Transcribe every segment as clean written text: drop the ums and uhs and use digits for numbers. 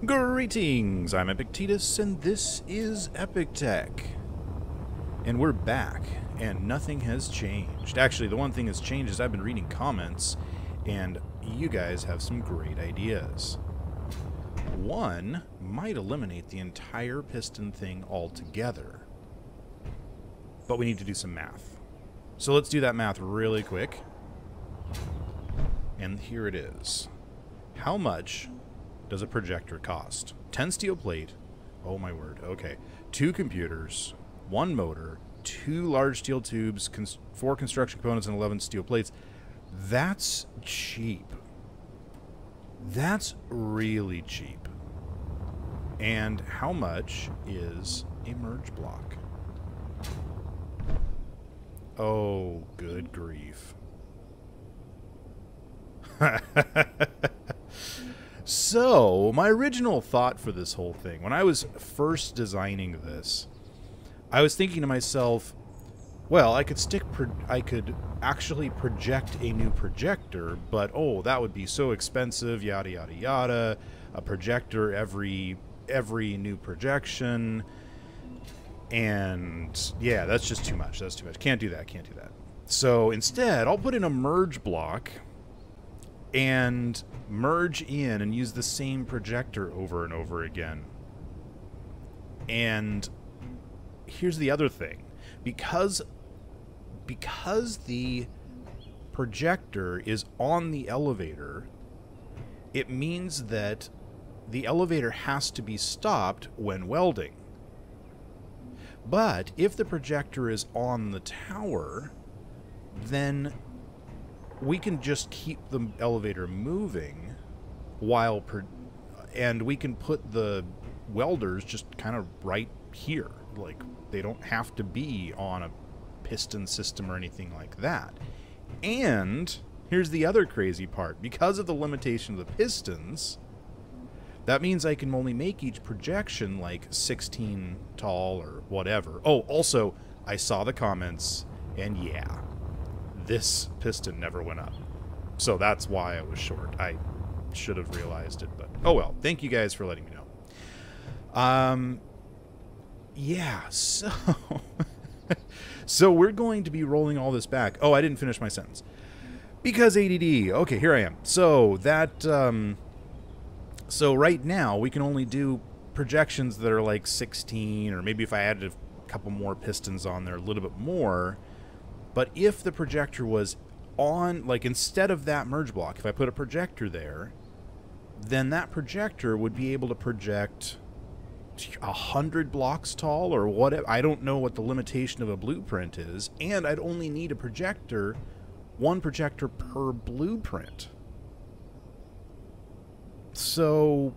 Greetings, I'm Epictetus, and this is Epic Tech. And we're back, and nothing has changed. Actually, the one thing that's changed is I've been reading comments, and you guys have some great ideas. One might eliminate the entire piston thing altogether. But we need to do some math. So let's do that math really quick. And here it is. How much does a projector cost? 10 steel plate. Oh my word. Okay. 2 computers, 1 motor, 2 large steel tubes, 4 construction components, and 11 steel plates. That's cheap. That's really cheap. And how much is a merge block? Oh, good grief. So, my original thought for this whole thing, when I was first designing this, I was thinking to myself, well, I could actually project a new projector, but oh, that would be so expensive, yada yada yada. A projector every new projection, and yeah, that's just too much. That's too much. Can't do that. Can't do that. So instead, I'll put in a merge block and merge in and use the same projector over and over again. And here's the other thing. Because the projector is on the elevator, it means that the elevator has to be stopped when welding. But if the projector is on the tower, then we can just keep the elevator moving while and we can put the welders just kind of right here. Like, they don't have to be on a piston system or anything like that. And here's the other crazy part. Because of the limitation of the pistons, that means I can only make each projection like 16 tall or whatever. Oh, also, I saw the comments, and yeah, this piston never went up. So that's why I was short. I should have realized it, but oh well. Thank you guys for letting me know. Yeah, so... so we're going to be rolling all this back. Oh, I didn't finish my sentence. Because ADD. Okay, here I am. So that... so right now, we can only do projections that are like 16, or maybe if I added a couple more pistons on there, a little bit more. But if the projector was on, like instead of that merge block, if I put a projector there, then that projector would be able to project 100 blocks tall or whatever. I don't know what the limitation of a blueprint is, and I'd only need a projector, one projector per blueprint. So,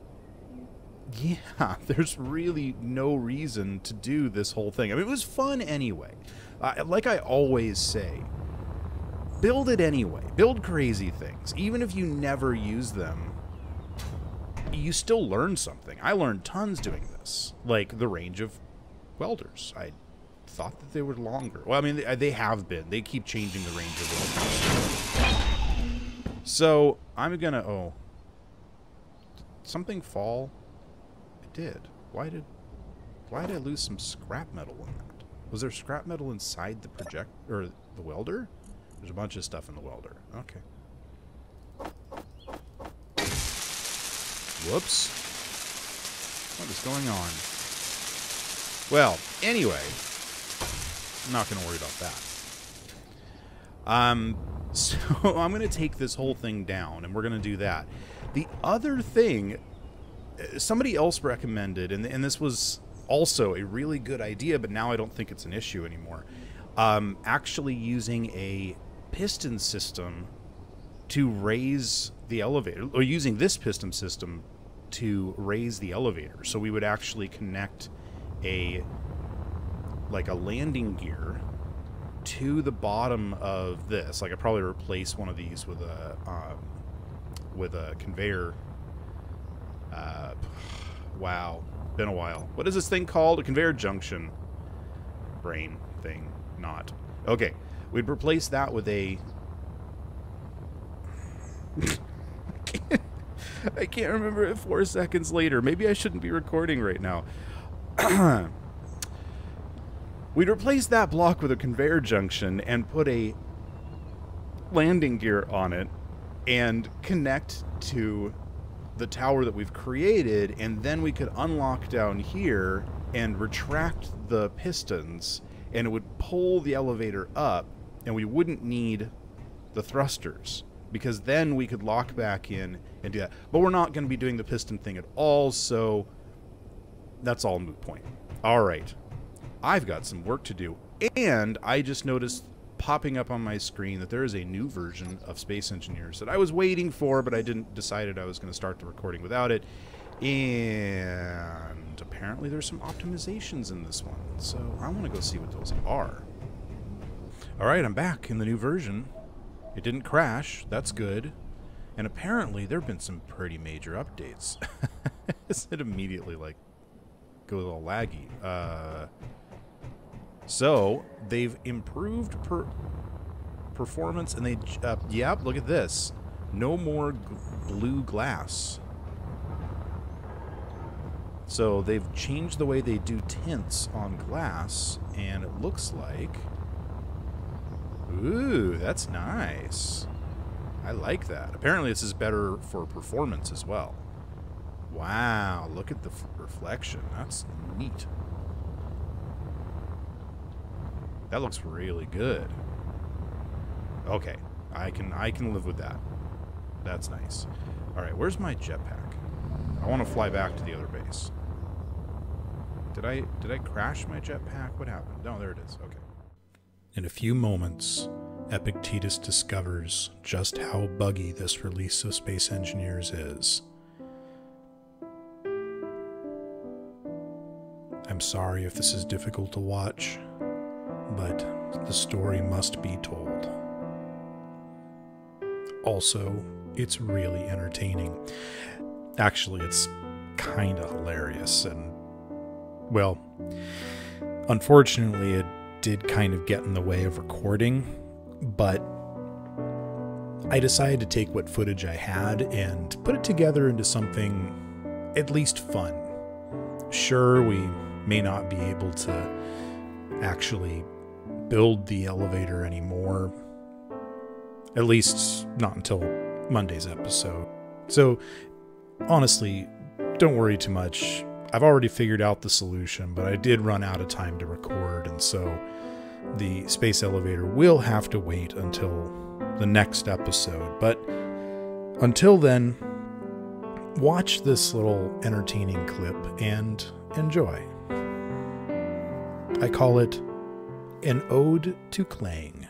yeah, there's really no reason to do this whole thing. I mean, it was fun anyway. Like I always say, build it anyway. Build crazy things. Even if you never use them, you still learn something. I learned tons doing this. Like the range of welders. I thought that they were longer. Well, I mean, they have been. They keep changing the range of welders. So, I'm gonna... Oh. Did something fall? It did. Why did I lose some scrap metal in that? Was there scrap metal inside the or the welder? There's a bunch of stuff in the welder. Okay. Whoops. What is going on? Well, anyway, I'm not going to worry about that. So I'm going to take this whole thing down, and we're going to do that. The other thing, somebody else recommended, and this was also a really good idea, but now I don't think it's an issue anymore. Actually using a piston system to raise the elevator, or using this piston system to raise the elevator. So we would actually connect like a landing gear to the bottom of this. Like I'd probably replace one of these with a conveyor. Wow. Been a while. What is this thing called? A conveyor junction. Brain thing. Not. Okay. We'd replace that with a... I can't remember it 4 seconds later. Maybe I shouldn't be recording right now. We'd replace that block with a conveyor junction and put a landing gear on it and connect to the tower that we've created, and then we could unlock down here and retract the pistons, and it would pull the elevator up, and we wouldn't need the thrusters, because then we could lock back in and do that. But we're not going to be doing the piston thing at all, so that's all moot point. All right. I've got some work to do, and I just noticed popping up on my screen that there is a new version of Space Engineers that I was waiting for, but I decided I was going to start the recording without it. And apparently there's some optimizations in this one, so I want to go see what those are. All right, I'm back in the new version. It didn't crash. That's good. And apparently there have been some pretty major updates. It immediately like goes all laggy. So they've improved performance, and they yep, look at this. No more blue glass. So they've changed the way they do tints on glass, and it looks like, ooh, that's nice. I like that. Apparently this is better for performance as well. Wow, look at the reflection. That's neat. That looks really good. Okay, I can live with that. That's nice. All right, where's my jetpack? I want to fly back to the other base. Did I crash my jetpack? What happened? No, there it is. Okay. In a few moments, Epictetus discovers just how buggy this release of Space Engineers is. I'm sorry if this is difficult to watch, but the story must be told. Also, it's really entertaining. Actually, it's kind of hilarious, and, well, unfortunately, it did kind of get in the way of recording, but I decided to take what footage I had and put it together into something at least fun. Sure, we may not be able to actually build the elevator anymore, at least not until Monday's episode. So honestly, don't worry too much. I've already figured out the solution, but I did run out of time to record, and so the space elevator will have to wait until the next episode. But until then, watch this little entertaining clip and enjoy. I call it An Ode to Clang.